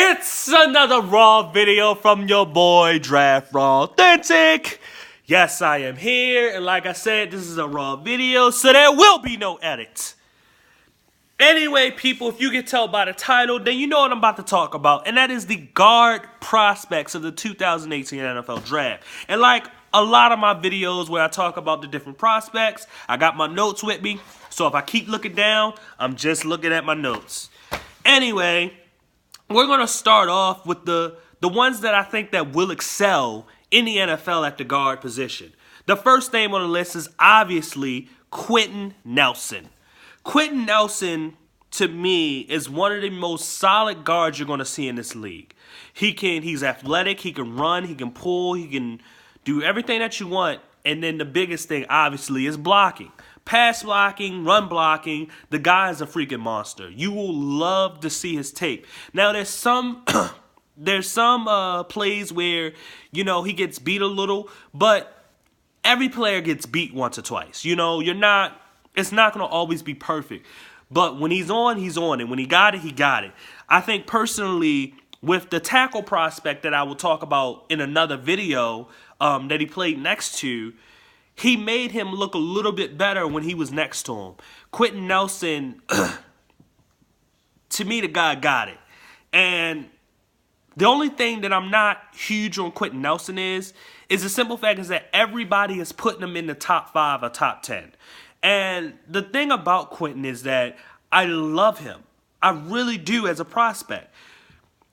It's another Raw video from your boy Draft Raw Authentic. Yes, I am here, and like I said, this is a Raw video, so there will be no edits. Anyway, people, if you can tell by the title, then you know what I'm about to talk about, and that is the guard prospects of the 2018 NFL Draft. And like a lot of my videos where I talk about the different prospects, I got my notes with me, so if I keep looking down, I'm just looking at my notes. Anyway, we're going to start off with the ones that I think that will excel in the NFL at the guard position. The first name on the list is obviously Quenton Nelson. Quenton Nelson, to me, is one of the most solid guards you're going to see in this league. He's athletic, he can run, he can pull, he can do everything that you want. And then the biggest thing, obviously, is blocking. Pass blocking, run blocking, the guy is a freaking monster. You will love to see his tape. Now, there's some plays where, he gets beat a little, but every player gets beat once or twice. It's not going to always be perfect. But when he's on, and when he got it, he got it. I think personally, with the tackle prospect that I will talk about in another video that he played next to, he made him look a little bit better when he was next to him. Quenton Nelson, to me, the guy got it. And the only thing that I'm not huge on Quenton Nelson is the simple fact is that everybody is putting him in the top 5 or top 10. And the thing about Quenton is that I love him. I really do as a prospect.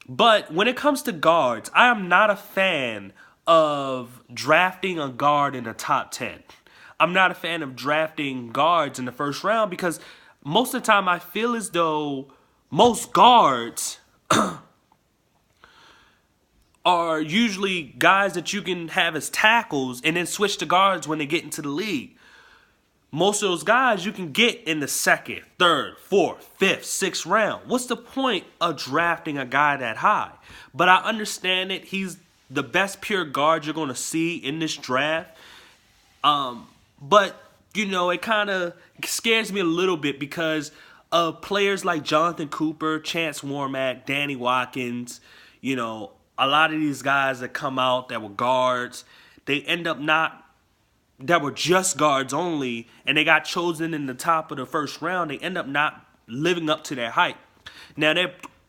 But when it comes to guards, I am not a fan of drafting a guard in the top 10. I'm not a fan of drafting guards in the first round because most of the time I feel as though most guards are usually guys that you can have as tackles and then switch to guards when they get into the league. Most of those guys you can get in the 2nd, 3rd, 4th, 5th, 6th round. What's the point of drafting a guy that high? But I understand it. He's the best pure guard you're going to see in this draft. But, it kind of scares me a little bit because of players like Jonathan Cooper, Chance Warmack, Danny Watkins, a lot of these guys that come out that were guards, they end up that were just guards only, and they got chosen in the top of the first round, they end up not living up to their hype. Now,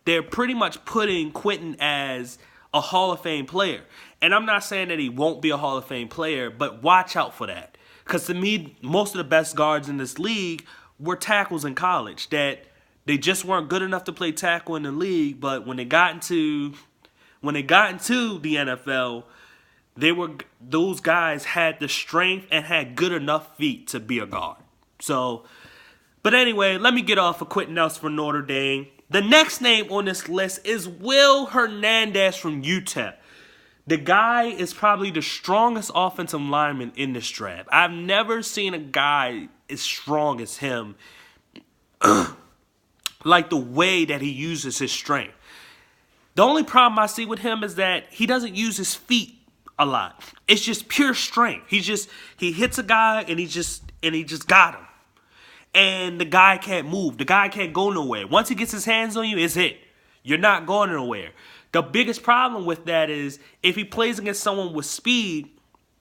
they're pretty much putting Quenton as a Hall of Fame player. And I'm not saying that he won't be a Hall of Fame player, but watch out for that. Because to me, most of the best guards in this league were tackles in college, that they just weren't good enough to play tackle in the league, but when they got into the NFL, those guys had the strength and had good enough feet to be a guard. But anyway, let me get off of Quenton Nelson for Notre Dame. The next name on this list is Will Hernandez from UTEP. The guy is probably the strongest offensive lineman in this draft. I've never seen a guy as strong as him, like the way that he uses his strength. The only problem I see with him is that he doesn't use his feet a lot. It's just pure strength. He hits a guy and he just got him. And the guy can't move. The guy can't go nowhere. Once he gets his hands on you, it's it. You're not going nowhere. The biggest problem with that is if he plays against someone with speed,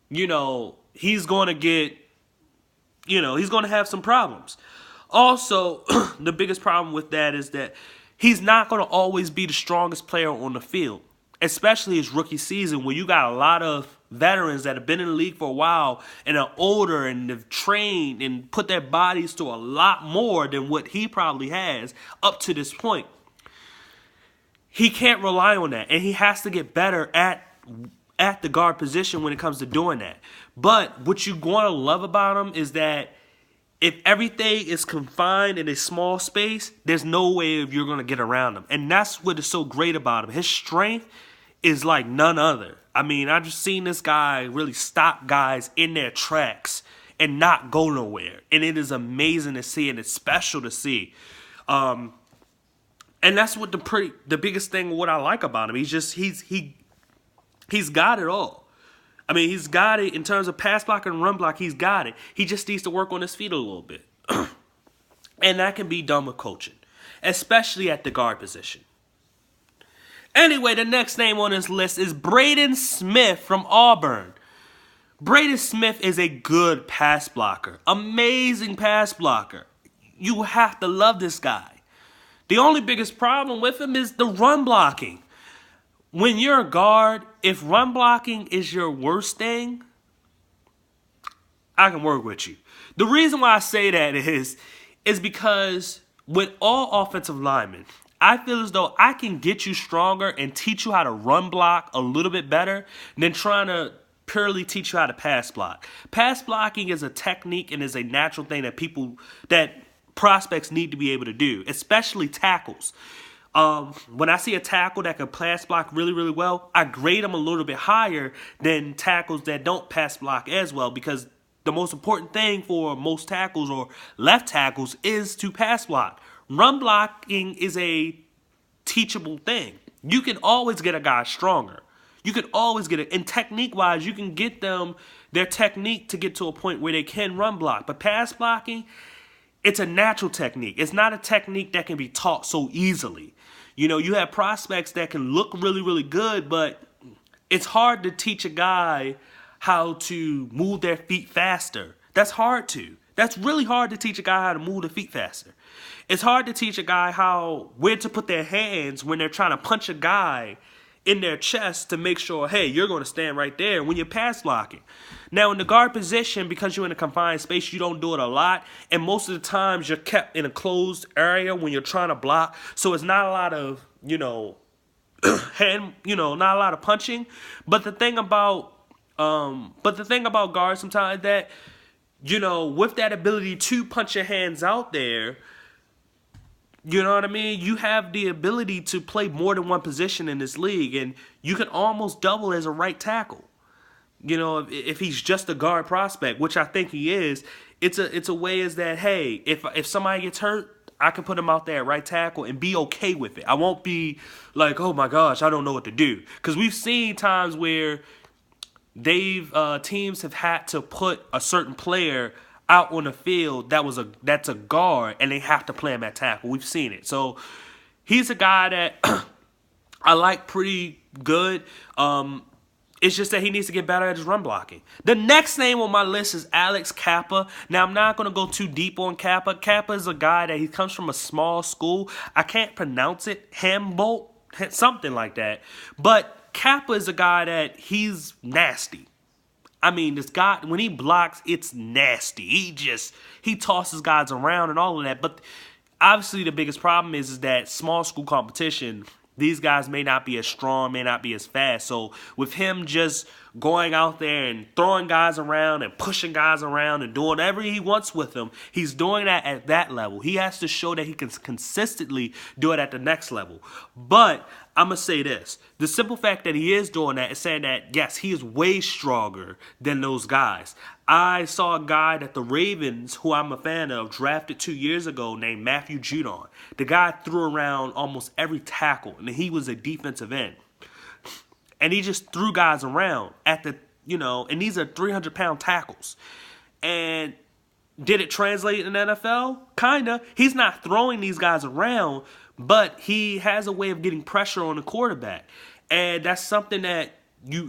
he's going to have some problems. Also, the biggest problem with that is that he's not going to always be the strongest player on the field, especially his rookie season where you got a lot of veterans that have been in the league for a while and are older and have trained and put their bodies to a lot more than what he probably has up to this point. He can't rely on that, and he has to get better at the guard position when it comes to doing that. But what you're going to love about him is that if everything is confined in a small space, there's no way you're going to get around him. And that's what is so great about him. His strength is like none other. I mean, I've just seen this guy really stop guys in their tracks and not go nowhere. And it is amazing to see, and it's special to see. And that's what the biggest thing what I like about him. He's got it all. I mean, he's got it in terms of pass block and run block. He's got it. He just needs to work on his feet a little bit. And that can be done with coaching, especially at the guard position. Anyway, the next name on this list is Braden Smith from Auburn. Braden Smith is a good pass blocker. Amazing pass blocker. You have to love this guy. The only biggest problem with him is the run blocking. When you're a guard, if run blocking is your worst thing, I can work with you. The reason why I say that is because with all offensive linemen, I feel as though I can get you stronger and teach you how to run block a little bit better than trying to purely teach you how to pass block. Pass blocking is a technique and is a natural thing that prospects need to be able to do, especially tackles. When I see a tackle that can pass block really, really well, I grade them a little bit higher than tackles that don't pass block as well, because the most important thing for most tackles or left tackles is to pass block. Run blocking is a teachable thing. You can always get a guy stronger. You can always get it. And technique-wise, you can get them their technique to get to a point where they can run block. But pass blocking, it's a natural technique. It's not a technique that can be taught so easily. You know, you have prospects that can look really, really good, but it's hard to teach a guy how to move their feet faster. That's hard to. That's really hard to teach a guy how to move their feet faster. It's hard to teach a guy where to put their hands when they're trying to punch a guy in their chest to make sure, hey, you're going to stand right there when you're pass blocking. Now, in the guard position, because you're in a confined space, you don't do it a lot. And most of the times, you're kept in a closed area when you're trying to block. So it's not a lot of, not a lot of punching. But the thing about guards sometimes that, with that ability to punch your hands out there, you know what I mean? You have the ability to play more than one position in this league, and you can almost double as a right tackle. If he's just a guard prospect, which I think he is, it's a way is that, hey, if somebody gets hurt, I can put him out there at right tackle and be okay with it. I won't be like, oh my gosh, I don't know what to do. Because we've seen times where teams have had to put a certain player out on the field that's a guard, and they have to play him at tackle. We've seen it. So he's a guy that I like pretty good. It's just that he needs to get better at his run blocking. The next name on my list is Alex Kappa. Now, I'm not going to go too deep on Kappa. Kappa is a guy that he comes from a small school. I can't pronounce it. Humboldt, something like that. But Kappa is a guy that he's nasty. I mean, this guy, when he blocks, it's nasty. He tosses guys around and all of that. But obviously the biggest problem is that small school competition, these guys may not be as strong, may not be as fast. So with him just going out there and throwing guys around and pushing guys around and doing whatever he wants with them, he's doing that at that level. He has to show that he can consistently do it at the next level. But I'm going to say this. The simple fact that he is doing that is saying that, yes, he is way stronger than those guys. I saw a guy that the Ravens, who I'm a fan of, drafted 2 years ago named Matthew Judon. The guy threw around almost every tackle, and he was a defensive end. And he just threw guys around and these are 300-pound tackles. And did it translate in the NFL? Kinda. He's not throwing these guys around, but he has a way of getting pressure on the quarterback. And that's something that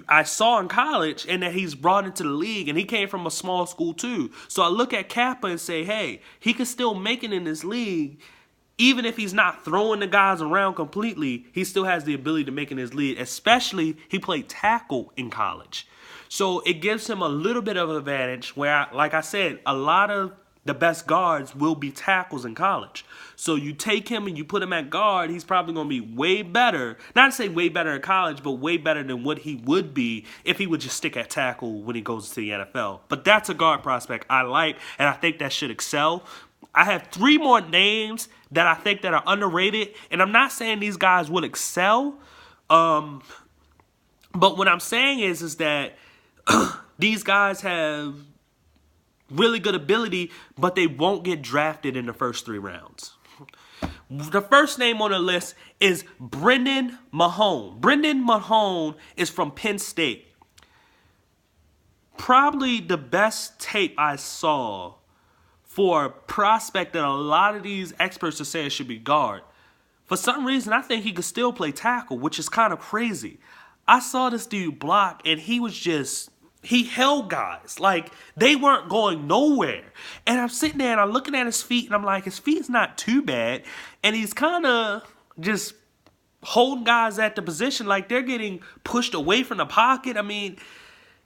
I saw in college and that he's brought into the league, and he came from a small school too. So I look at Kappa and say, hey, he can still make it in this league. Even if he's not throwing the guys around completely, he still has the ability to make in his league, especially he played tackle in college. So it gives him a little bit of an advantage where, like I said, a lot of the best guards will be tackles in college. So you take him and you put him at guard, he's probably going to be way better. Not to say way better in college, but way better than what he would be if he would just stick at tackle when he goes to the NFL. But that's a guard prospect I like, and I think that should excel. I have 3 more names that I think that are underrated, and I'm not saying these guys will excel, but what I'm saying is that these guys have really good ability, but they won't get drafted in the first 3 rounds. The first name on the list is Brendan Mahone. Brendan Mahone is from Penn State. Probably the best tape I saw for a prospect that a lot of these experts are saying should be guard. For some reason, I think he could still play tackle, which is kind of crazy. I saw this dude block, and he held guys. Like, they weren't going nowhere. And I'm sitting there, and I'm looking at his feet, and I'm like, his feet's not too bad. And he's kind of just holding guys at the position like they're getting pushed away from the pocket. I mean,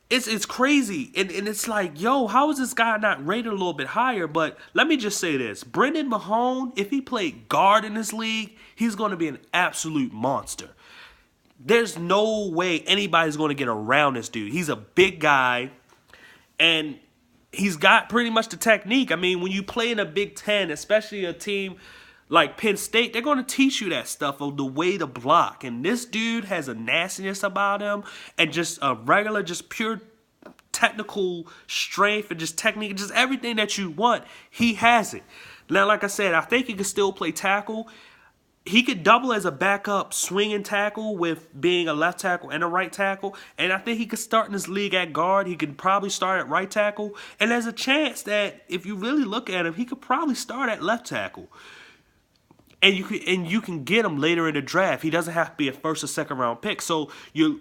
it's crazy. And it's like, yo, how is this guy not rated a little bit higher? But let me just say this. Brendan Mahone, if he played guard in this league, he's going to be an absolute monster. There's no way anybody's going to get around this dude. He's a big guy, and he's got pretty much the technique. I mean, when you play in a Big Ten, especially a team like Penn State, they're going to teach you that stuff of the way to block. And this dude has a nastiness about him and just a regular, just pure technical strength and just technique, just everything that you want. He has it. Now, like I said, I think he can still play tackle. He could double as a backup swinging tackle with being a left tackle and a right tackle. And I think he could start in this league at guard. He could probably start at right tackle. And there's a chance that if you really look at him, he could probably start at left tackle. And you can get him later in the draft. He doesn't have to be a first or second round pick. So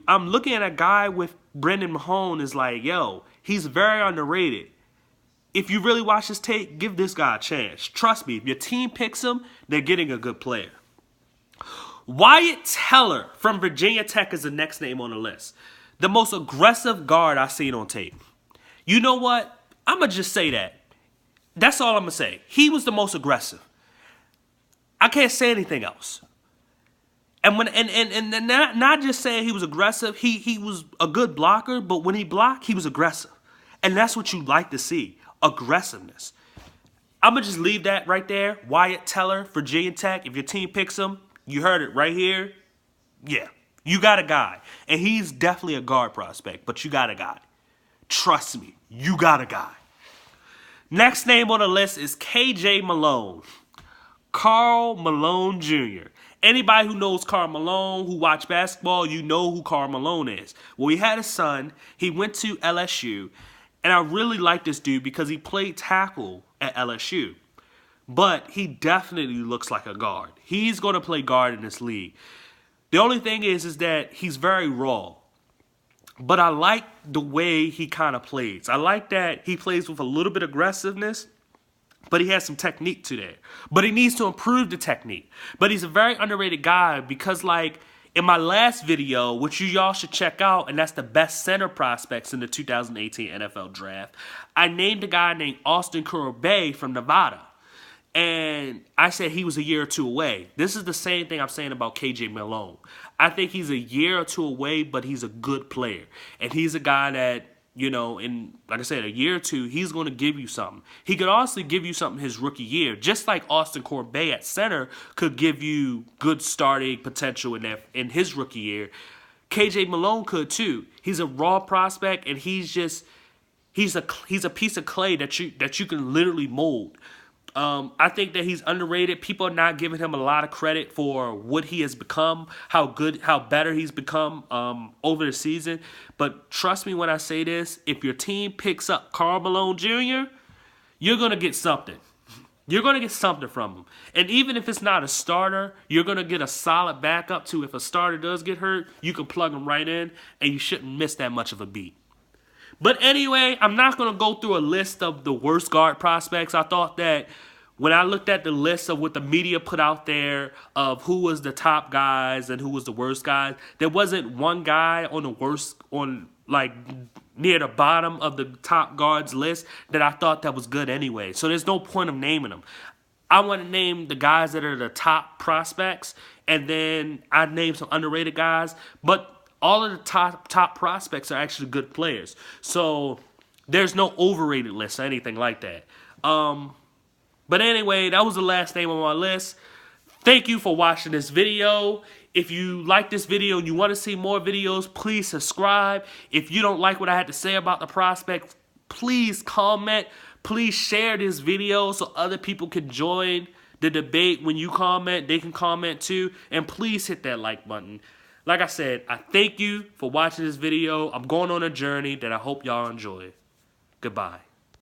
I'm looking at a guy with Brendan Mahone is like, yo, he's very underrated. If you really watch his tape, give this guy a chance. Trust me, if your team picks him, they're getting a good player. Wyatt Teller from Virginia Tech is the next name on the list. The most aggressive guard I've seen on tape. You know what? I'm going to just say that. That's all I'm going to say. He was the most aggressive. I can't say anything else. And not just saying he was aggressive, he was a good blocker, but when he blocked, he was aggressive. And that's what you like to see, aggressiveness. I'm going to just leave that right there. Wyatt Teller, Virginia Tech. If your team picks him, you heard it right here. Yeah, you got a guy. And he's definitely a guard prospect, but you got a guy. Trust me, you got a guy. Next name on the list is KJ Malone. Karl Malone Jr. Anybody who knows Karl Malone, who watch basketball, you know who Karl Malone is. Well, he had a son. He went to LSU. And I really like this dude because he played tackle at LSU. But he definitely looks like a guard. He's going to play guard in this league. The only thing is that he's very raw. But I like the way he kind of plays. I like that he plays with a little bit of aggressiveness. But he has some technique to that. But he needs to improve the technique. But he's a very underrated guy because, like, in my last video, which y'all should check out, and that's the best center prospects in the 2018 NFL Draft, I named a guy named Austin Corbett from Nevada. And I said he was a year or two away. This is the same thing I'm saying about KJ Malone. I think he's a year or two away, but he's a good player. And he's a guy that, you know, in, like I said, a year or two, he's going to give you something. He could also give you something his rookie year, just like Austin Corbett at center could give you good starting potential in his rookie year. KJ Malone could too. He's a raw prospect, and he's a piece of clay that you can literally mold. I think that he's underrated. People are not giving him a lot of credit for what he has become, how better he's become over the season. But trust me when I say this, if your team picks up Karl Malone Jr., you're going to get something. You're going to get something from him. And even if it's not a starter, you're going to get a solid backup too. If a starter does get hurt, you can plug him right in, and you shouldn't miss that much of a beat. But anyway, I'm not going to go through a list of the worst guard prospects. I thought that when I looked at the list of what the media put out there of who was the top guys and who was the worst guys, there wasn't one guy on the worst, near the bottom of the top guards list that I thought that was good anyway. So there's no point of naming them. I want to name the guys that are the top prospects, and then I name some underrated guys. But all of the top prospects are actually good players. So there's no overrated list or anything like that. But anyway, that was the last name on my list. Thank you for watching this video. If you like this video and you want to see more videos, please subscribe. If you don't like what I had to say about the prospect, please comment. Please share this video so other people can join the debate. When you comment, they can comment too. And please hit that like button. Like I said, I thank you for watching this video. I'm going on a journey that I hope y'all enjoy. Goodbye.